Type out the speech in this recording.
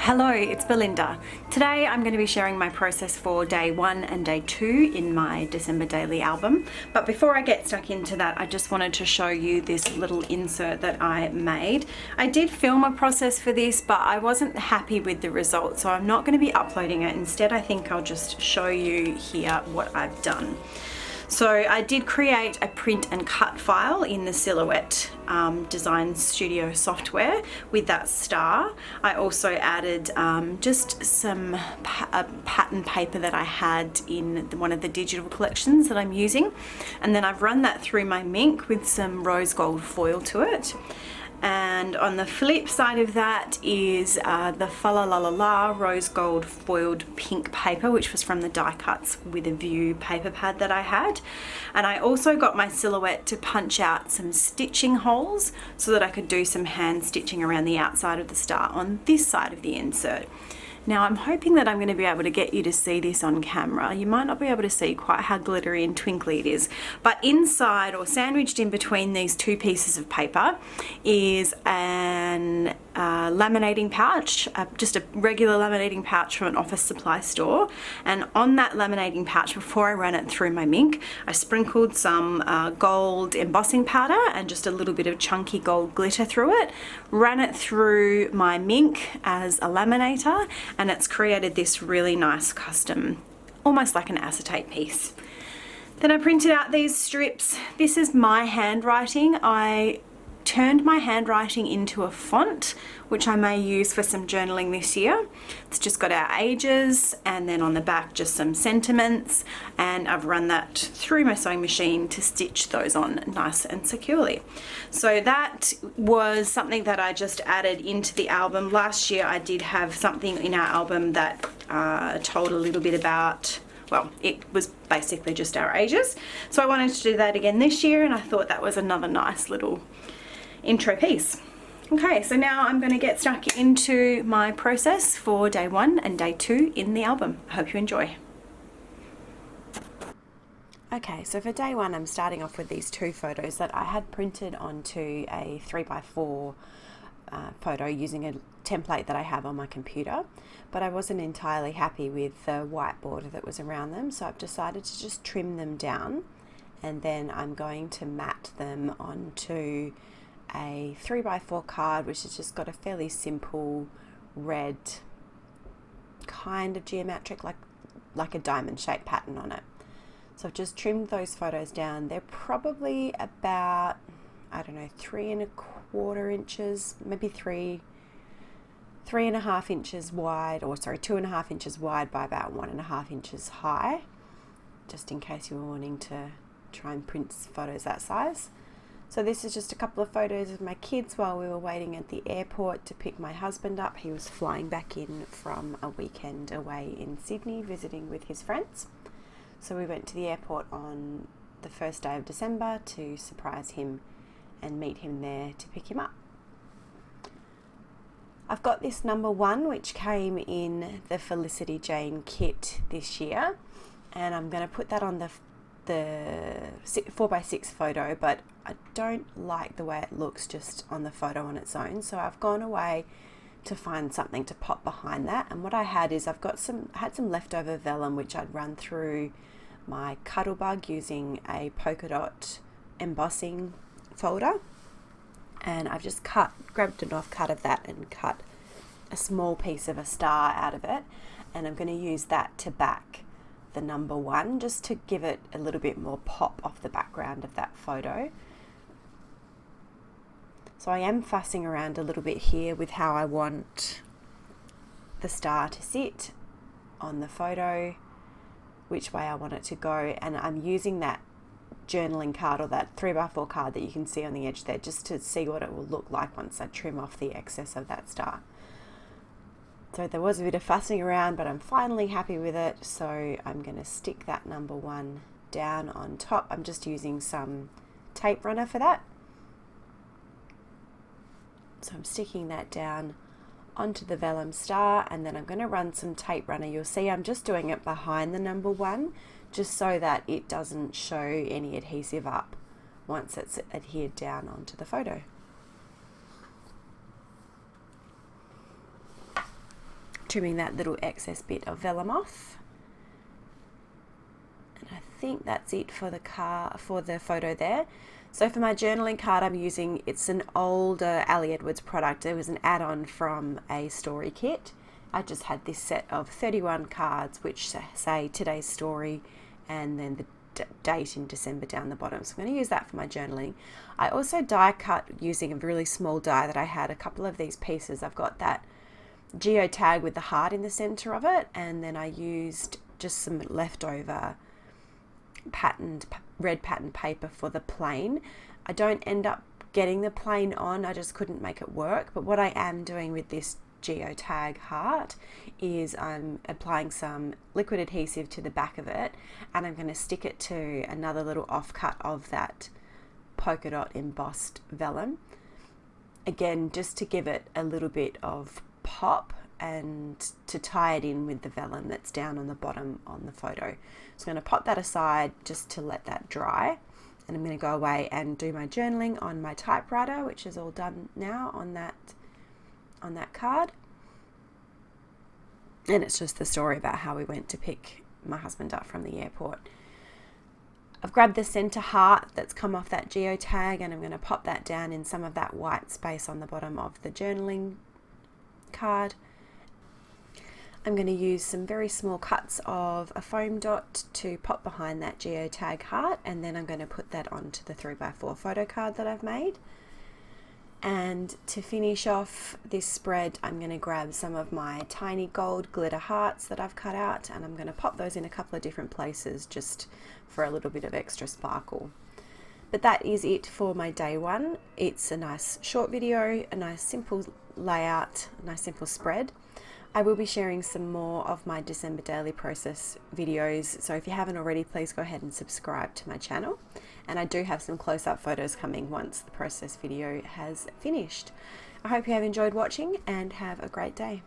Hello, it's Belinda. Today I'm going to be sharing my process for day 1 and day 2 in my December daily album. But before I get stuck into that, I just wanted to show you this little insert that I made. I did film a process for this, but I wasn't happy with the result, so I'm not going to be uploading it. Instead, I think I'll just show you here what I've done. So I did create a print and cut file in the Silhouette Design Studio software with that star. I also added just some pattern paper that I had in one of the digital collections that I'm using. And then I've run that through my Mink with some rose gold foil to it. And on the flip side of that is the Fa La La La La rose gold foiled pink paper, which was from the Die Cuts with a View paper pad that I had. And I also got my Silhouette to punch out some stitching holes so that I could do some hand stitching around the outside of the star on this side of the insert. Now I'm hoping that I'm going to be able to get you to see this on camera. You might not be able to see quite how glittery and twinkly it is, but inside or sandwiched in between these two pieces of paper is an laminating pouch, just a regular laminating pouch from an office supply store. And on that laminating pouch, before I ran it through my Mink, I sprinkled some gold embossing powder and just a little bit of chunky gold glitter through it, ran it through my Mink as a laminator, and it's created this really nice custom, almost like an acetate piece. Then I printed out these strips. This is my handwriting. I turned my handwriting into a font, which I may use for some journaling this year. It's just got our ages, and then on the back just some sentiments, and I've run that through my sewing machine to stitch those on nice and securely. So that was something that I just added into the album. Last year I did have something in our album that told a little bit about, well, it was basically just our ages. So I wanted to do that again this year, and I thought that was another nice little intro piece. Okay, so now I'm going to get stuck into my process for day 1 and day 2 in the album. I hope you enjoy. Okay, so for day 1 I'm starting off with these 2 photos that I had printed onto a 3x4 photo using a template that I have on my computer, but I wasn't entirely happy with the white border that was around them, so I've decided to just trim them down, and then I'm going to mat them onto a 3x4 card, which has just got a fairly simple red kind of geometric, like a diamond shaped pattern on it. So I've just trimmed those photos down. They're probably about, I don't know, 3¼ inches, maybe 3.5 inches wide, or sorry, 2.5 inches wide by about 1.5 inches high, just in case you were wanting to try and print photos that size. So this is just a couple of photos of my kids while we were waiting at the airport to pick my husband up. He was flying back in from a weekend away in Sydney visiting with his friends. So we went to the airport on the first day of December to surprise him and meet him there to pick him up. I've got this number 1, which came in the Felicity Jane kit this year, and I'm going to put that on the 4x6 photo, but I don't like the way it looks just on the photo on its own, so I've gone away to find something to pop behind that. And what I had is I've got had some leftover vellum which I'd run through my Cuttlebug using a polka dot embossing folder, and I've just grabbed an offcut of that and cut a small piece of a star out of it, and I'm going to use that to back the number 1 just to give it a little bit more pop off the background of that photo. So I am fussing around a little bit here with how I want the star to sit on the photo, which way I want it to go, and I'm using that journaling card, or that 3x4 card that you can see on the edge there, just to see what it will look like once I trim off the excess of that star. So there was a bit of fussing around, but I'm finally happy with it, so I'm going to stick that number 1 down on top. I'm just using some tape runner for that. So I'm sticking that down onto the vellum star, and then I'm going to run some tape runner. You'll see I'm just doing it behind the number 1, just so that it doesn't show any adhesive up once it's adhered down onto the photo. trimming that little excess bit of vellum off. And I think that's it for the photo there. So for my journaling card I'm using, it's an older Ali Edwards product. It was an add-on from a story kit. I just had this set of 31 cards which say today's story and then the date in December down the bottom. So I'm going to use that for my journaling. I also die cut using a really small die that I had. A couple of these pieces, I've got that geotag with the heart in the center of it, and then I used just some leftover red patterned paper for the plain. I don't end up getting the plain on, I just couldn't make it work. But what I am doing with this geotag heart is I'm applying some liquid adhesive to the back of it, and I'm going to stick it to another little offcut of that polka dot embossed vellum, again just to give it a little bit of pop and to tie it in with the vellum that's down on the bottom on the photo. So I'm going to pop that aside just to let that dry, and I'm going to go away and do my journaling on my typewriter, which is all done now on that card. And it's just the story about how we went to pick my husband up from the airport. I've grabbed the center heart that's come off that geotag, and I'm going to pop that down in some of that white space on the bottom of the journaling card. I'm going to use some very small cuts of a foam dot to pop behind that geotag heart, and then I'm going to put that onto the 3x4 photo card that I've made. And to finish off this spread, I'm going to grab some of my tiny gold glitter hearts that I've cut out, and I'm going to pop those in a couple of different places just for a little bit of extra sparkle. But that is it for my day one. It's a nice short video, a nice simple layout, a nice simple spread. I will be sharing some more of my December daily process videos, so if you haven't already, please go ahead and subscribe to my channel. And I do have some close-up photos coming once the process video has finished. I hope you have enjoyed watching and have a great day.